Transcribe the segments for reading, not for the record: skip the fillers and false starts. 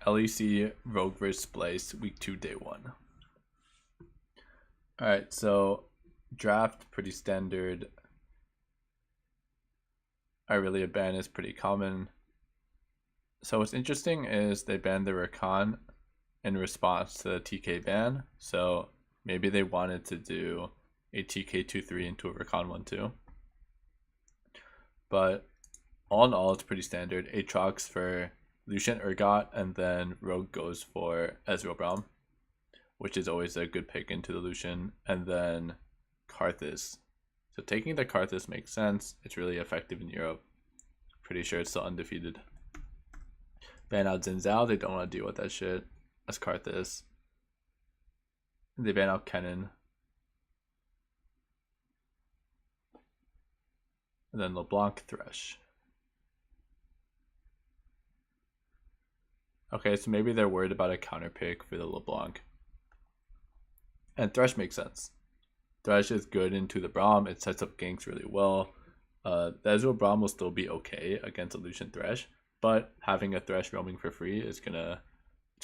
LEC Rogue vs Splice Week 2 Day 1. Alright, so draft pretty standard. Irelia ban is pretty common. So what's interesting is they banned the Rakan in response to the TK ban. So maybe they wanted to do a TK 2-3 into a Rakan 1-2. But all in all, it's pretty standard. Aatrox for Lucian Urgot, and then Rogue goes for Ezreal Braum, which is always a good pick into the Lucian, and then Karthus. So taking the Karthus makes sense. It's really effective in Europe. Pretty sure it's still undefeated. Ban out Xin Zhao. They don't want to deal with that shit. That's Karthus. They ban out Kennen. And then LeBlanc Thresh. Okay, so maybe they're worried about a counter pick for the LeBlanc. And Thresh makes sense. Thresh is good into the Braum. It sets up ganks really well. The Ezreal Braum will still be okay against a Lucian Thresh, but having a Thresh roaming for free is gonna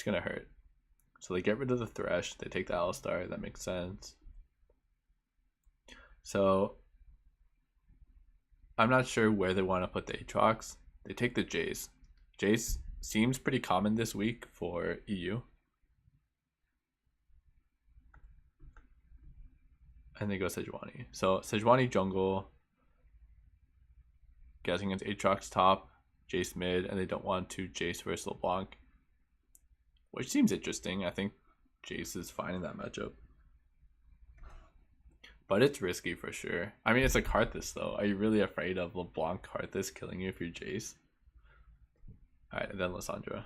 hurt. So they get rid of the Thresh. They take the Alistar. That makes sense. So I'm not sure where they want to put the Aatrox. They take the Jace. Jace seems pretty common this week for EU. And they go Sejuani. So Sejuani jungle, guessing it's Aatrox top, Jace mid, and they don't want to Jace versus LeBlanc, which seems interesting. I think Jace is fine in that matchup, but it's risky for sure. I mean, it's a Karthus though. Are you really afraid of LeBlanc Karthus killing you if you're Jace? Alright, and then Lissandra.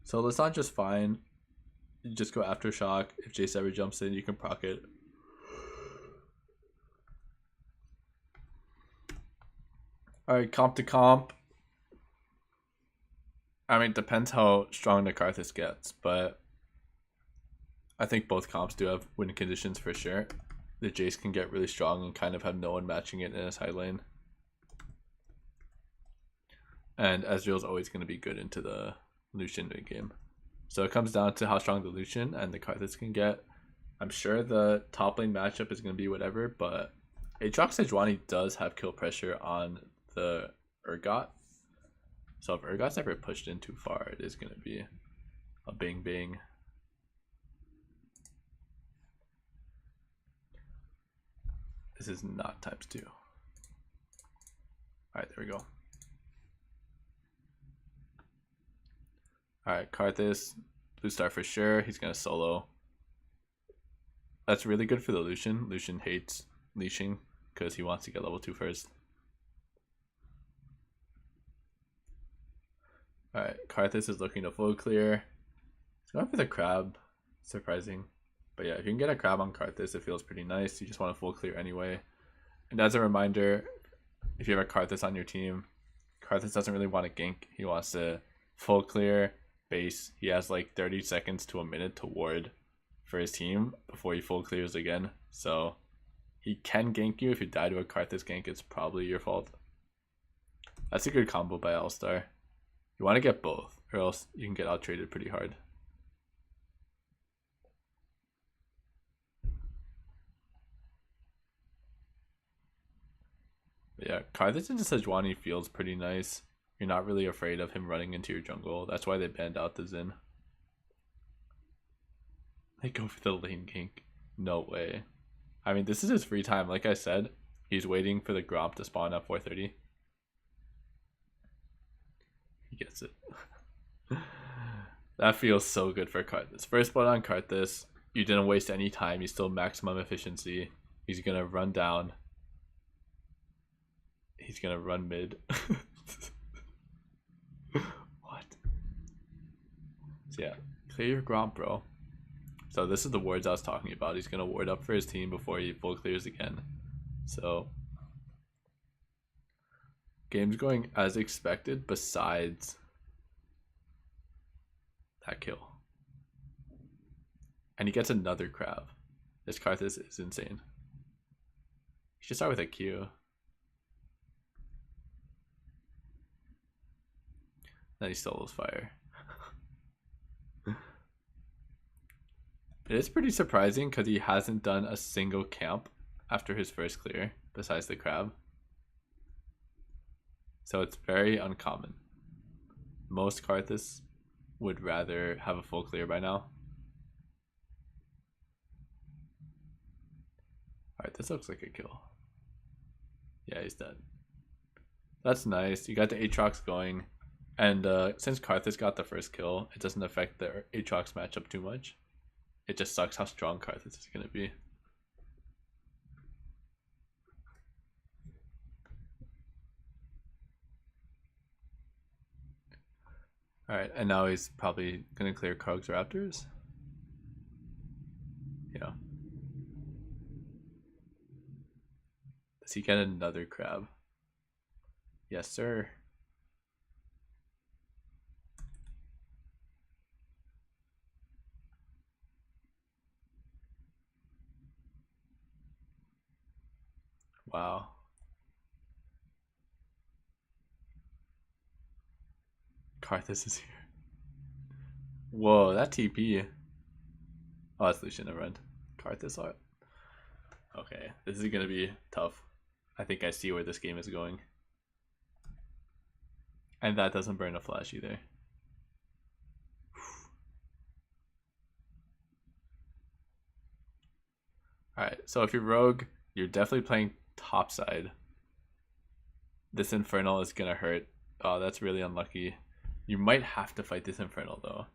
So Lissandra's fine. You just go Aftershock. If Jace ever jumps in, you can proc it. Alright, comp to comp. I mean, it depends how strong the Karthus gets, but I think both comps do have win conditions for sure. The Jace can get really strong and kind of have no one matching it in a side lane. And Ezreal's always going to be good into the Lucian mid game. So it comes down to how strong the Lucian and the Karthus can get. I'm sure the top lane matchup is going to be whatever, but Aatrox Sejuani does have kill pressure on the Urgot. So if Urgot's ever pushed in too far, it is going to be a bing bing. This is not ×2. Alright, there we go. Alright, Karthus, blue star for sure. He's going to solo. That's really good for the Lucian. Lucian hates leashing because he wants to get level 2 first. Alright, Karthus is looking to full clear. He's going for the crab. Surprising. But yeah, if you can get a crab on Karthus, it feels pretty nice. You just want to full clear anyway. And as a reminder, if you have a Karthus on your team, Karthus doesn't really want to gank. He wants to full clear, base. He has like 30 seconds to a minute to ward for his team before he full clears again. So he can gank you. If you die to a Karthus gank, it's probably your fault. That's a good combo by Alistar. You want to get both, or else you can get out traded pretty hard. But yeah, Karthus into Sejuani feels pretty nice. You're not really afraid of him running into your jungle. That's why they banned out the Xin. They go for the lane gank. No way. I mean, this is his free time. Like I said, he's waiting for the Gromp to spawn at 4:30. He gets it. That feels so good for Karthus. First blood on Karthus. You didn't waste any time. You still maximum efficiency. He's going to run down. He's going to run mid. What? So yeah, clear your Gromp, bro. So this is the wards I was talking about. He's going to ward up for his team before he full clears again. So game's going as expected besides that kill. And he gets another crab. This Karthus is insane. He should start with a Q. Then he still loses fire. It is pretty surprising because he hasn't done a single camp after his first clear besides the crab. So it's very uncommon. Most Karthus would rather have a full clear by now. Alright, this looks like a kill. Yeah, he's dead. That's nice. You got the Aatrox going. And since Karthus got the first kill, it doesn't affect the Aatrox matchup too much. It just sucks how strong Karthus is going to be. Alright, and now he's probably going to clear Kogs Raptors. Yeah. Does he get another crab? Yes, sir. Wow. Karthus is here. Whoa, that TP. Oh, that's Lucian, never mind. Karthus art. Okay, this is gonna be tough. I think I see where this game is going. And that doesn't burn a flash either. Alright, so if you're rogue, you're definitely playing topside. This Infernal is gonna hurt. Oh, that's really unlucky. You might have to fight this Infernal though.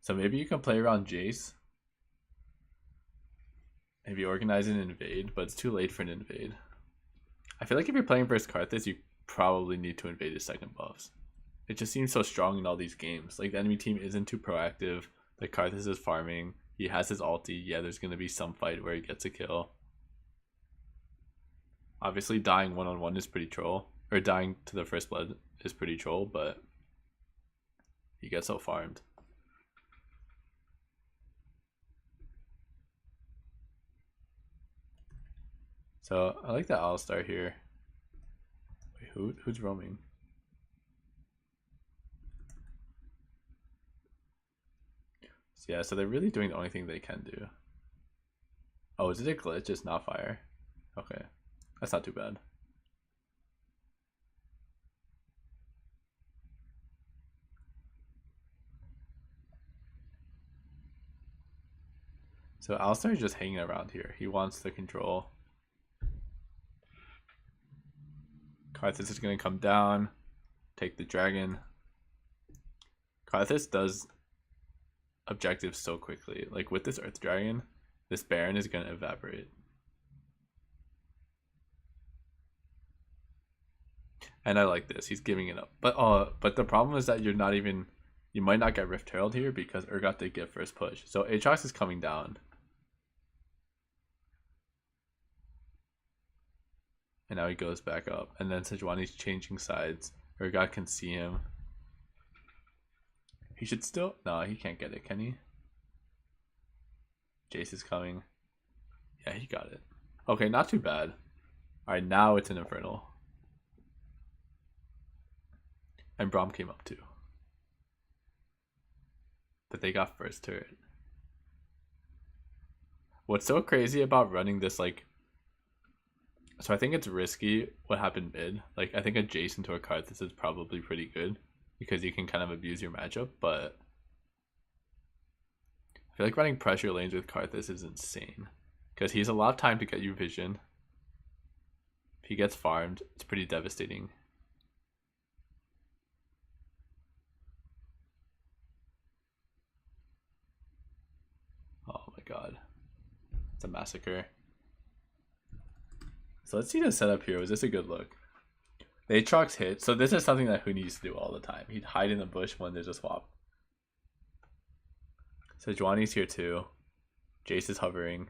So maybe you can play around Jace. Maybe organize an invade, but it's too late for an invade. I feel like if you're playing versus Karthus, you probably need to invade his second buffs. It just seems so strong in all these games. Like the enemy team isn't too proactive. Like Karthus is farming. He has his ulti. Yeah, there's gonna be some fight where he gets a kill. Obviously, dying one-on-one is pretty troll. Or dying to the first blood is pretty troll, but he gets out farmed. So I like the Alistar here. Wait, who's roaming? So yeah, so they're really doing the only thing they can do. Oh, is it a glitch? It's not fire. Okay, that's not too bad. So Alistar is just hanging around here. He wants the control. Karthus is going to come down, take the dragon. Karthus does objectives so quickly. Like with this Earth Dragon, this Baron is going to evaporate. And I like this. He's giving it up. But the problem is that you're not even... You might not get Rift Herald here because Urgot did get first push. So Aatrox is coming down. And now he goes back up. And then Sejuani's changing sides. Urgot can see him. He should still... No, he can't get it, can he? Jace is coming. Yeah, he got it. Okay, not too bad. Alright, now it's an Infernal. And Braum came up too. But they got first turret. What's so crazy about running this, like... So I think it's risky what happened mid. Like, I think adjacent to a Karthus is probably pretty good. Because you can kind of abuse your matchup, but... I feel like running pressure lanes with Karthus is insane. Because he's a lot of time to get you vision. If he gets farmed, it's pretty devastating. Oh my god. It's a massacre. So let's see the setup here. Was this a good look? The Aatrox hit. So this is something that Hoon used to do all the time. He'd hide in the bush when there's a swap. So Sejuani's here too. Jace is hovering.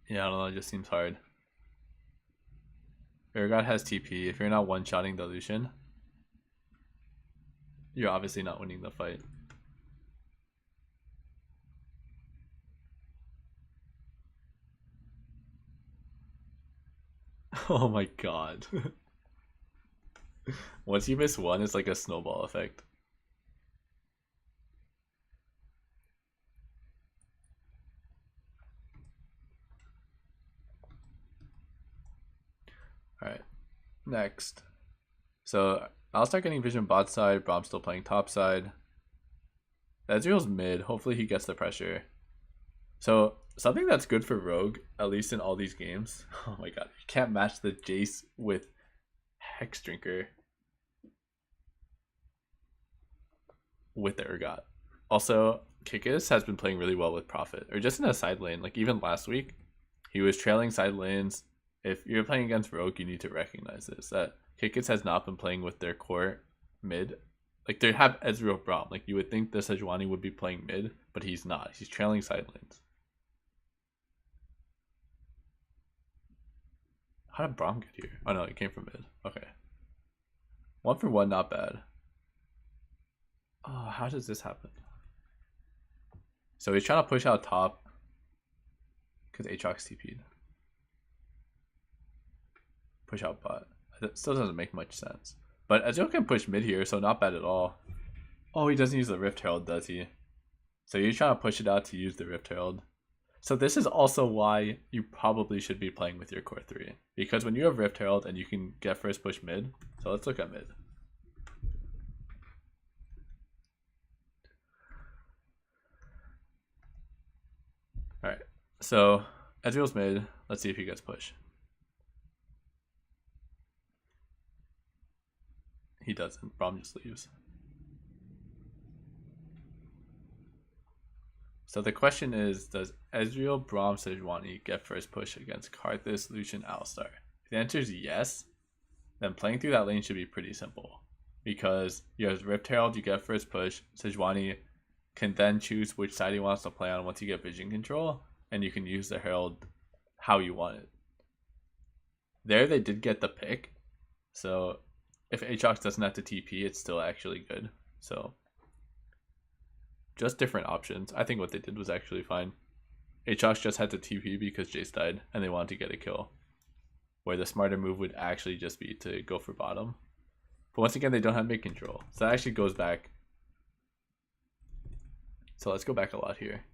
Yeah, I don't know. It just seems hard. Urgot has TP. If you're not one-shotting the Lucian, you're obviously not winning the fight. Oh my god. Once you miss one, it's like a snowball effect. Alright, next. So I'll start getting vision bot side, Brom's still playing top side. Ezreal's mid, hopefully he gets the pressure. So something that's good for Rogue, at least in all these games. Oh my god, you can't match the Jace with Hex Drinker with the Urgot. Also, Kikis has been playing really well with Prophet, or just in a side lane. Like even last week, he was trailing side lanes. If you're playing against Rogue, you need to recognize this, that Kikis has not been playing with their core mid. Like they have Ezreal Braum. Like you would think the Sejuani would be playing mid, but he's not. He's trailing side lanes. How did Braum get here? Oh no, he came from mid. Okay. 1-for-1, not bad. Oh, how does this happen? So he's trying to push out top because Aatrox TP'd. Push out bot. That still doesn't make much sense. But Ezreal can push mid here, so not bad at all. Oh, he doesn't use the Rift Herald, does he? So you're trying to push it out to use the Rift Herald. So this is also why you probably should be playing with your core 3. Because when you have Rift Herald and you can get first push mid, so let's look at mid. Alright, so Ezreal's mid. Let's see if he gets push. He doesn't. Braum just leaves. So the question is, does Ezreal, Braum, Sejuani get first push against Karthus, Lucian, Alistar? If the answer is yes, then playing through that lane should be pretty simple. Because you have Rift Herald, you get first push. Sejuani can then choose which side he wants to play on once you get vision control, and you can use the Herald how you want it. There they did get the pick, so if Aatrox doesn't have to TP, it's still actually good. So just different options. I think what they did was actually fine. Aatrox just had to TP because Jace died, and they wanted to get a kill. Where the smarter move would actually just be to go for bottom. But once again, they don't have mid control. So that actually goes back. So let's go back a lot here.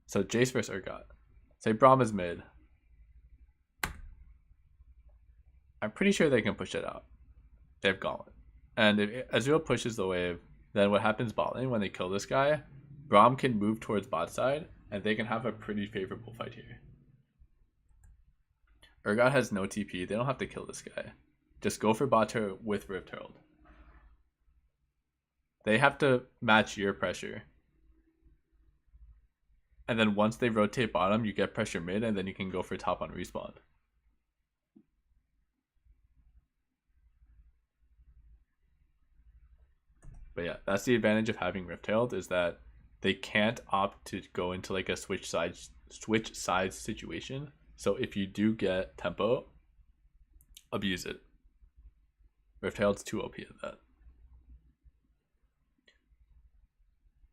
So Jace versus Urgot. Say Braum is mid. I'm pretty sure they can push it out. They have Gauntlet. And if Ezreal pushes the wave, then what happens bot lane when they kill this guy, Braum can move towards bot side, and they can have a pretty favorable fight here. Urgot has no TP. They don't have to kill this guy. Just go for bot turret with Rift Herald. They have to match your pressure. And then once they rotate bottom, you get pressure mid, and then you can go for top on respawn. But yeah, that's the advantage of having Rift Herald, is that they can't opt to go into like a switch sides situation. So if you do get tempo, abuse it. Rift Herald's too OP at that.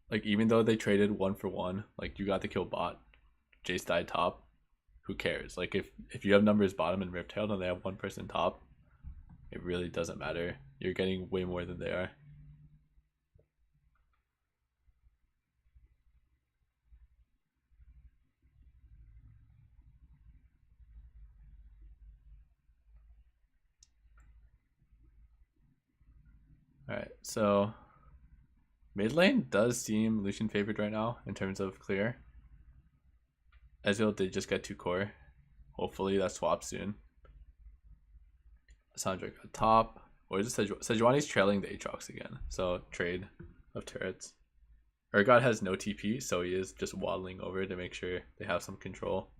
Like even though they traded 1-for-1, like you got the kill bot, Jace died top, who cares? Like if you have numbers bottom and Rift Herald and they have one person top, it really doesn't matter. You're getting way more than they are. Alright, so mid lane does seem Lucian favored right now in terms of clear. Ezreal did just get 2 core. Hopefully that swaps soon. Sandra got top. Or is it Sejuani's trailing the Aatrox again. So trade of turrets. Urgot has no TP, so he is just waddling over to make sure they have some control.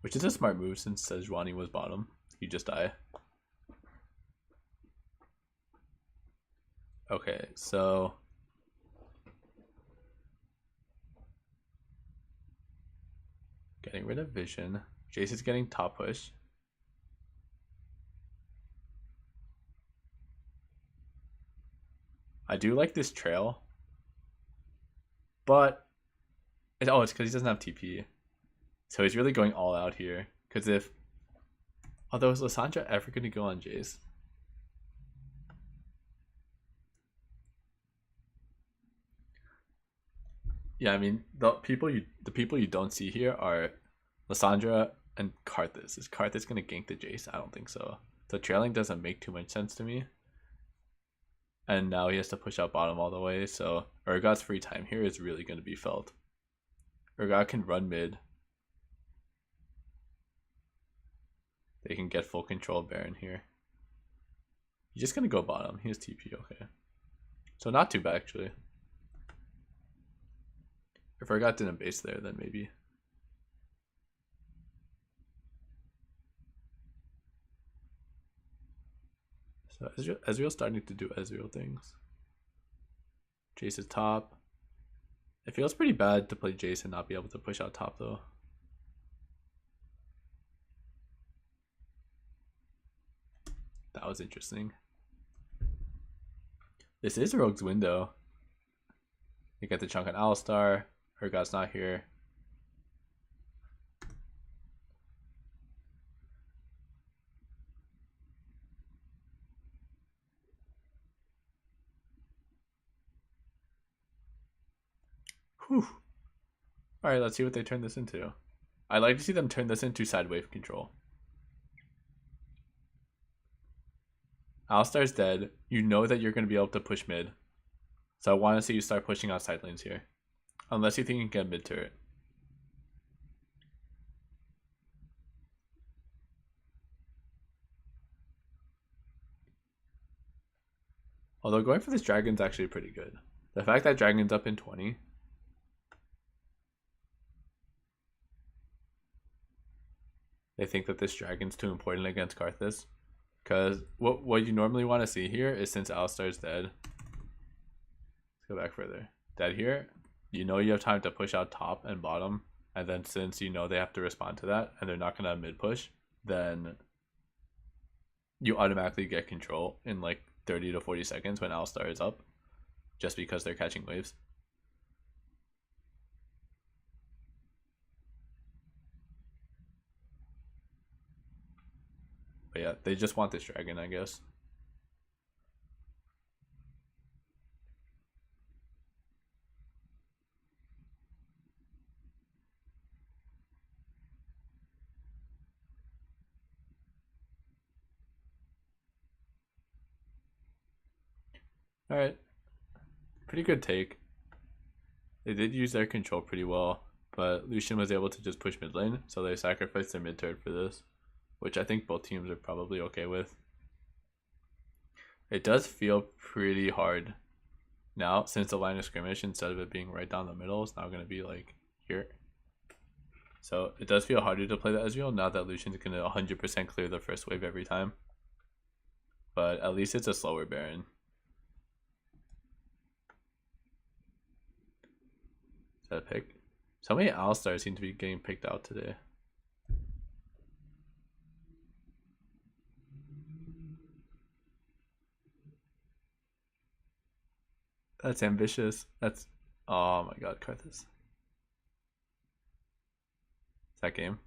Which is a smart move since Sejuani was bottom. You just die. Okay, so getting rid of vision. Jace is getting top push. I do like this trail. But it's because he doesn't have TP. So he's really going all out here. Because if Although, is Lysandra ever going to go on Jace? Yeah, I mean, the people you don't see here are Lysandra and Karthus. Is Karthus going to gank the Jace? I don't think so. So trailing doesn't make too much sense to me. And now he has to push out bottom all the way, so Urgot's free time here is really going to be felt. Urgot can run mid. They can get full control of Baron here. He's just going to go bottom. He has TP, okay. So not too bad, actually. If Urgot didn't base there, then maybe. So Ezreal's starting to do Ezreal things. Jace is top. It feels pretty bad to play Jace and not be able to push out top, though. That was interesting. This is Rogue's window. You get the chunk on Alistar. Urgot's not here. Whew. Alright, let's see what they turn this into. I'd like to see them turn this into side wave control. Alistar's dead. You know that you're going to be able to push mid. So I want to see you start pushing out side lanes here. Unless you think you can get mid turret. Although going for this dragon's actually pretty good. The fact that dragon's up in 20. They think that this dragon's too important against Karthus. Because what you normally want to see here is, since Alistar's dead. Let's go back further. Dead here. You know you have time to push out top and bottom. And then since you know they have to respond to that and they're not going to mid push, then you automatically get control in like 30 to 40 seconds when Alistar is up. Just because they're catching waves. But yeah, they just want this dragon, I guess. Alright. Pretty good take. They did use their control pretty well, but Lucian was able to just push mid lane, so they sacrificed their mid turret for this, which I think both teams are probably okay with. It does feel pretty hard now, since the line of skirmish, instead of it being right down the middle, is now going to be like here. So it does feel harder to play the Ezreal now that Lucian's going to 100% clear the first wave every time. But at least it's a slower Baron. Is that a pick? So many Alistars seem to be getting picked out today. That's ambitious. That's... Oh my god, Karthus. Is that game?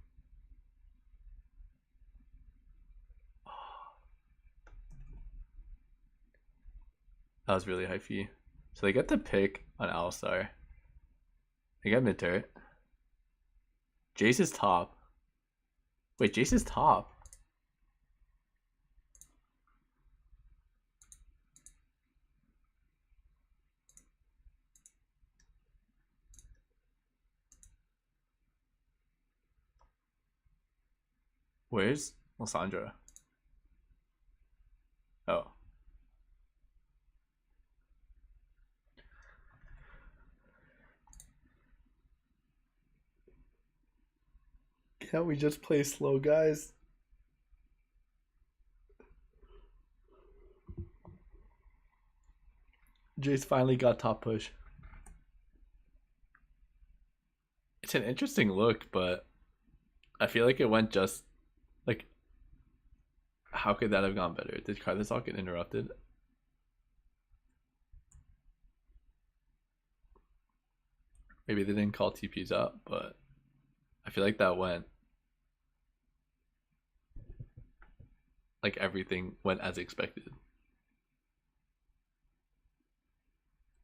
That was really hypey. So they get the pick on Alistar. They get mid turret. Jace is top. Wait, Jace is top. Where's Lysandra? Oh. Can't we just play slow, guys? Jace finally got top push. It's an interesting look, but I feel like it went just like, how could that have gone better? Did Karthus all get interrupted? Maybe they didn't call TPs up, but I feel like that went like everything went as expected.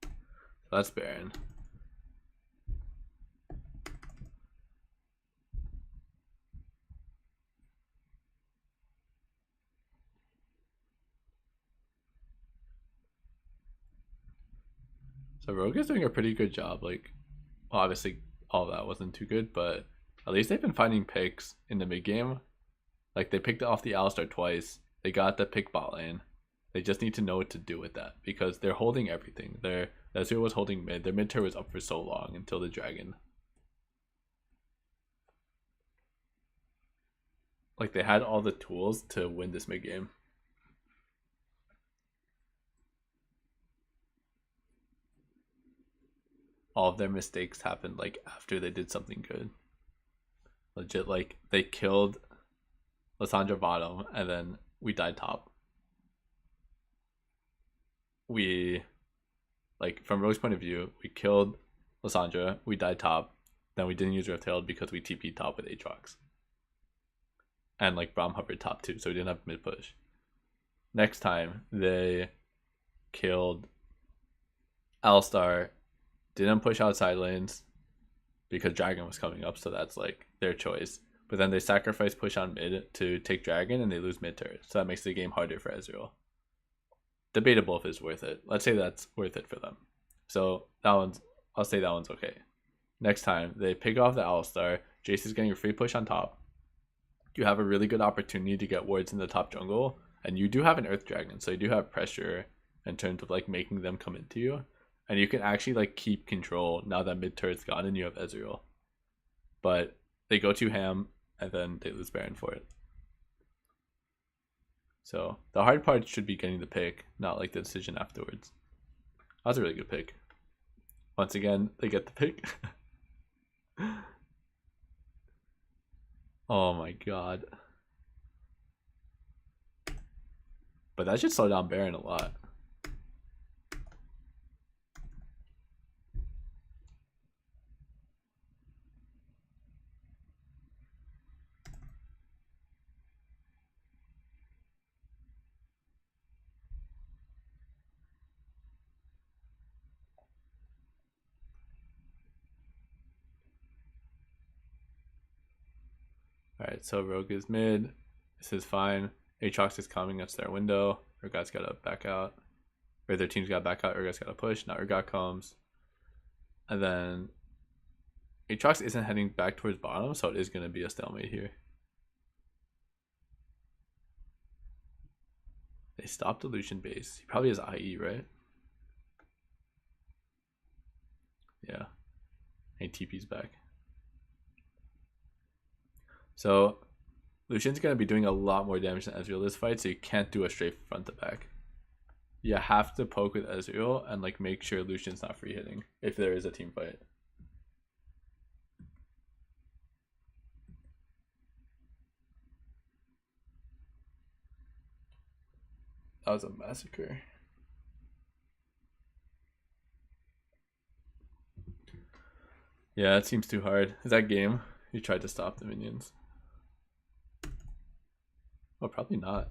So that's Baron. So Rogue is doing a pretty good job. Like, well, obviously all of that wasn't too good, but at least they've been finding picks in the mid game. Like they picked off the Alistar twice. They got the pick bot lane. They just need to know what to do with that because they're holding everything. Their Ezreal was holding mid. Their mid turret was up for so long until the dragon. Like they had all the tools to win this mid game. All of their mistakes happened like after they did something good. Legit, like they killed Lissandra bottom and then we died top. We, like from Rogue's point of view, we killed Lissandra, we died top, then we didn't use Rift Herald because we TP'd top with Aatrox. And like Braum hovered top too, so we didn't have mid push. Next time they killed Alistar, didn't push outside lanes because Dragon was coming up, so that's like their choice. But then they sacrifice push on mid to take Dragon and they lose mid turret. So that makes the game harder for Ezreal. Debatable if it's worth it. Let's say that's worth it for them. So that one's, I'll say that one's okay. Next time they pick off the Alistar, Jace is getting a free push on top. You have a really good opportunity to get wards in the top jungle, and you do have an Earth Dragon, so you do have pressure in terms of like making them come into you. And you can actually like keep control now that mid turret's gone and you have Ezreal. But they go too ham and then they lose Baron for it. So the hard part should be getting the pick, not like the decision afterwards. That was a really good pick. Once again, they get the pick. Oh my god. But that should slow down Baron a lot. Alright, so Rogue is mid. This is fine. Aatrox is coming, that's their window. Urgot's gotta back out. Or their team's gotta back out, Urgot's gotta push. Now Urgot comes. And then Aatrox isn't heading back towards bottom, so it is gonna be a stalemate here. They stopped the Lucian base. He probably has IE, right? Yeah. And TP's back. So Lucian's going to be doing a lot more damage than Ezreal this fight, so you can't do a straight front to back. You have to poke with Ezreal and like make sure Lucian's not free hitting if there is a team fight. That was a massacre. Yeah, it seems too hard. Is that game? You tried to stop the minions. Oh, probably not.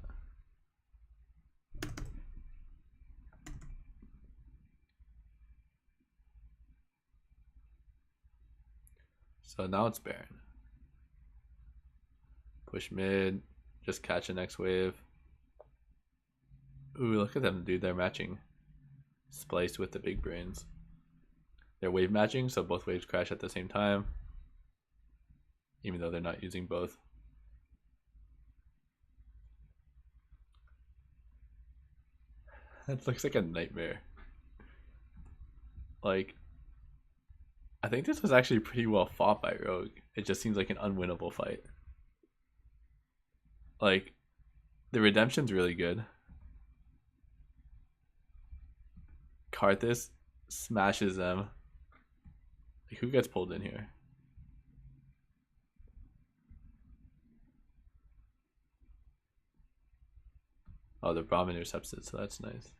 So now it's Baron. Push mid. Just catch the next wave. Ooh, look at them, dude. They're matching. Spliced with the big brains. They're wave matching, so both waves crash at the same time. Even though they're not using both. That looks like a nightmare. Like, I think this was actually pretty well fought by Rogue. It just seems like an unwinnable fight. Like, the redemption's really good. Karthus smashes them. Like, who gets pulled in here? Oh, the Braum intercepts it, so that's nice.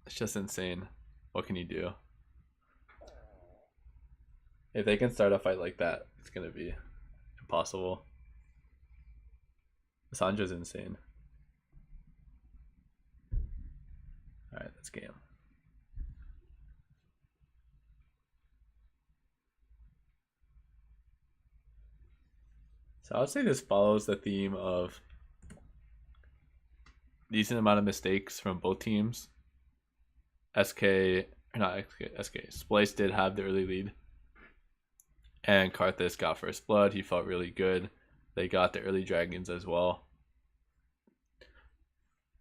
It's just insane. What can you do? If they can start a fight like that, it's gonna be impossible. Sandra's insane. Alright, let's game. So I would say this follows the theme of decent amount of mistakes from both teams. SK, or not SK, Splice did have the early lead. And Karthus got first blood. He felt really good. They got the early dragons as well.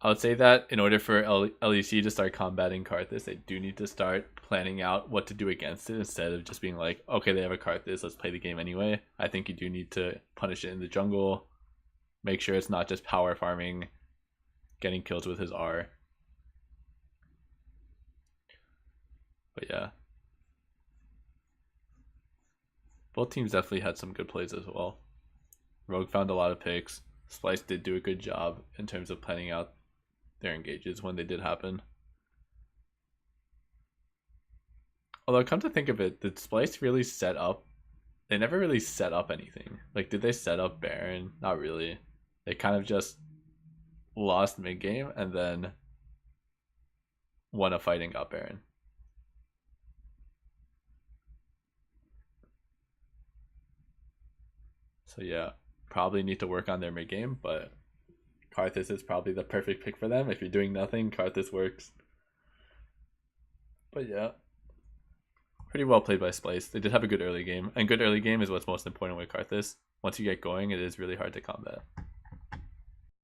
I would say that in order for LEC to start combating Karthus, they do need to start planning out what to do against it instead of just being like, okay, they have a Karthus, let's play the game anyway. I think you do need to punish it in the jungle. Make sure it's not just power farming, getting kills with his R. But yeah. Both teams definitely had some good plays as well. Rogue found a lot of picks. Splice did do a good job in terms of planning out their engages when they did happen. Although, come to think of it, did Splice really set up? They never really set up anything. Like, did they set up Baron? Not really. They kind of just lost mid-game and then won a fight and got Baron. So yeah, probably need to work on their mid-game, but Karthus is probably the perfect pick for them. If you're doing nothing, Karthus works. But yeah, pretty well played by Splice. They did have a good early game, and good early game is what's most important with Karthus. Once you get going, it is really hard to combat.